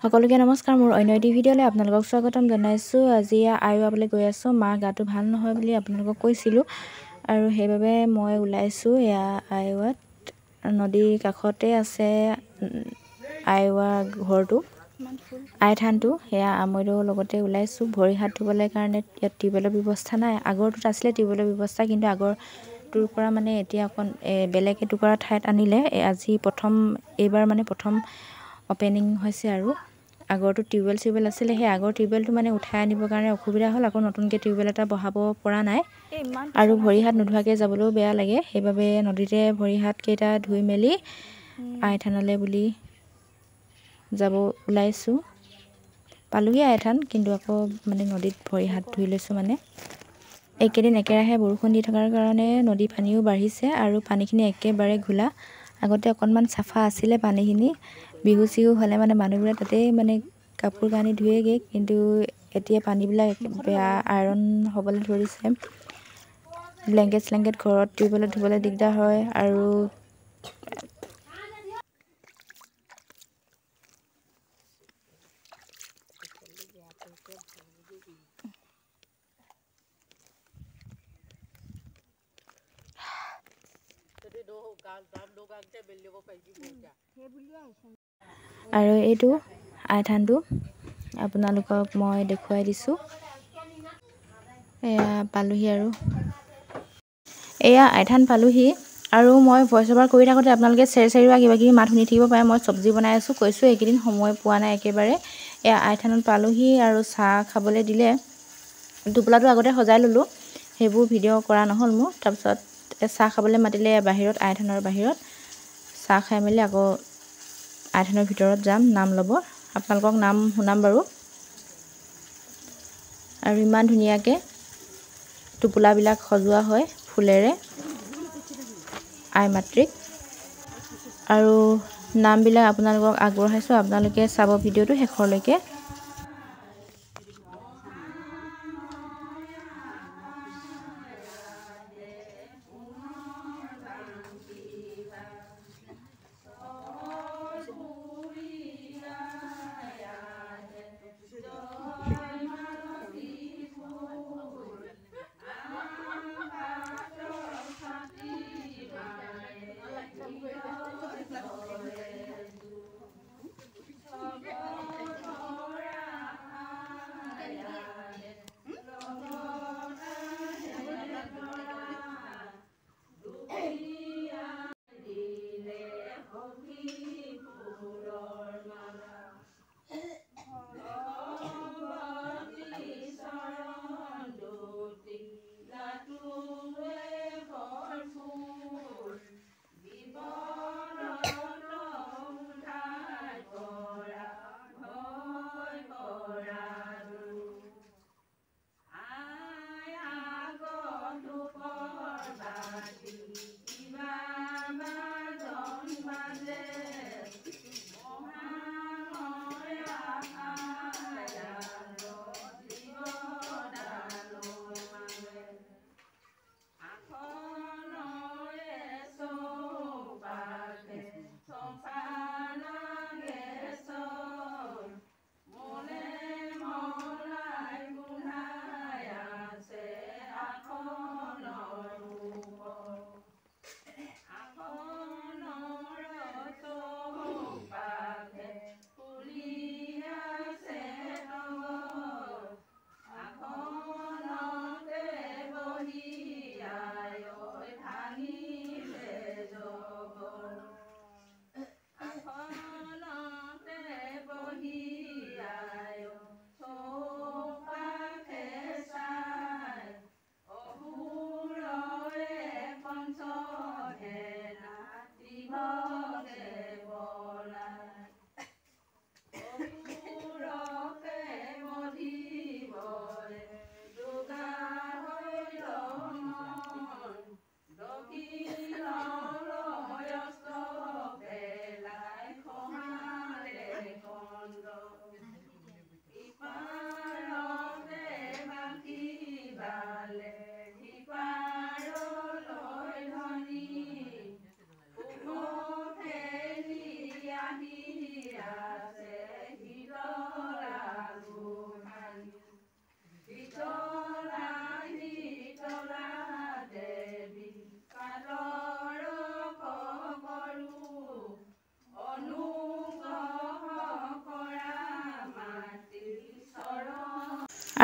সকলোকে নমস্কাৰ। মোৰ অন্য এটি ভিডিঅ'লৈ আপোনালোকক স্বাগতম জনাইছোঁ। আজি আইৱাবলৈ গৈ আছোঁ। মাৰ গাটো ভাল নহয় বুলি আপোনালোকক কৈছিলোঁ আৰু সেইবাবে মই ওলাইছোঁ। এয়া আইৱাত নদীৰ কাষতে আছে আইৱা ঘৰটো, আই থানটো। সেয়া আমৈদেউৰ লগতে ওলাইছোঁ। ভৰি হাত ধুবলৈ কাৰণে ইয়াত টিউবৱেলৰ ব্যৱস্থা নাই। আগৰটোত আছিলে টিউবৱেলৰ ব্যৱস্থা, কিন্তু আগৰটোৰ পৰা মানে এতিয়া অকণ বেলেগ এটুকুৰা ঠাইত আনিলে। আজি এইবাৰ মানে প্ৰথম অপেনিং হৈছে আৰু আগৰটো টিউবৱেল আছিলে। সেই আগৰ টিউবৱেলটো মানে উঠাই আনিবৰ কাৰণে অসুবিধা হ'ল। আকৌ নতুনকৈ টিউবৱেল এটা বহাব পৰা নাই আৰু ভৰি হাত নোধোৱাকৈ যাবলৈও বেয়া লাগে। সেইবাবে নদীতে ভৰি হাতকেইটা ধুই মেলি আই থানলৈ বুলি যাব ওলাইছোঁ। পালোহি আই থান, কিন্তু আকৌ মানে নদীত ভৰি হাত ধুই লৈছোঁ। মানে এইকেইদিন একেৰাহে বৰষুণ দি থকাৰ কাৰণে নদী পানীও বাঢ়িছে আৰু পানীখিনি একেবাৰে ঘোলা। আগতে অকণমান চাফা আছিলে পানীখিনি। বিহু চিহু হ'লে মানে মানুহবোৰে তাতেই মানে কাপোৰ কানি ধুৱেগৈ, কিন্তু এতিয়া পানীবিলাক বেয়া আইৰণ হ'বলৈ ধৰিছে। ব্লেংকেট ঘৰত ধুবলৈ দিগদাৰ হয়। আৰু এইটো আই থানটো আপোনালোকক মই দেখুৱাই দিছোঁ। এয়া পালোহি আৰু এয়া আই থান পালোহি। আৰু মই ভইচ অভাৰ কৰি থাকোঁতে আপোনালোকে চেৰচেৰুৱা কিবা কিবি মাত শুনি থাকিব পাৰে। মই চব্জি বনাই আছোঁ, কৈছোঁ এইকেইদিন সময় পোৱা নাই একেবাৰে। এয়া আই থানত পালোহি আৰু চাহ খাবলৈ দিলে। টোপোলাটো আগতে সজাই ল'লোঁ, সেইবোৰ ভিডিঅ' কৰা নহ'ল মোৰ। তাৰপিছত চাহ খাবলৈ মাতিলে বাহিৰত, আই থানৰ বাহিৰত। চাহ খাই মেলি আকৌ আই থানৰ ভিতৰত যাম নাম ল'ব। আপোনালোকক নাম শুনাম বাৰু। আৰু ইমান ধুনীয়াকৈ টোপোলাবিলাক সজোৱা হয় ফুলেৰে আই মাতৃক। আৰু নামবিলাক আপোনালোকক আগবঢ়াইছোঁ, আপোনালোকে চাব ভিডিঅ'টো শেষৰলৈকে।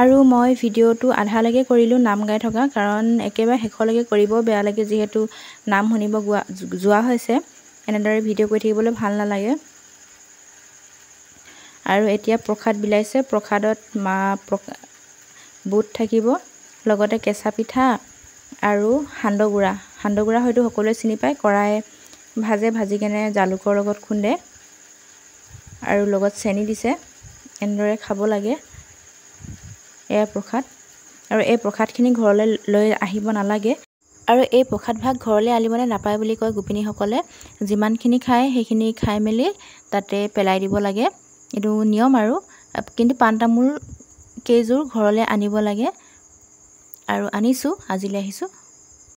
আৰু মই ভিডিঅ'টো আধালৈকে কৰিলোঁ নাম গাই থকা, কাৰণ একেবাৰে শেষলৈকে কৰিব বেয়া লাগে, যিহেতু নাম শুনিব যোৱা হৈছে। এনেদৰে ভিডিঅ' কৰি থাকিবলৈ ভাল নালাগে। আৰু এতিয়া প্ৰসাদ বিলাইছে। প্ৰসাদত বুট থাকিব, লগতে কেঁচা পিঠা আৰু সান্দহগুড়া। সান্দহগুড়া হয়তো সকলোৱে চিনি পায়, কৰাই ভাজি কেনে জালুকৰ লগত খুন্দে আৰু লগত চেনি দিছে। এনেদৰে খাব লাগে। এয়া প্ৰসাদ। আৰু এই প্ৰসাদখিনি ঘৰলৈ লৈ আহিব নালাগে। আৰু এই প্ৰসাদ ভাগ ঘৰলৈ আনিবলৈ নাপায় বুলি কয় গোপিনীসকলে। যিমানখিনি খায় সেইখিনি খাই মেলি তাতে পেলাই দিব লাগে। এইটো নিয়ম আৰু। কিন্তু পাণ তামোল কেইযোৰ ঘৰলৈ আনিব লাগে। আৰু আনিছোঁ, আজিলৈ আহিছোঁ।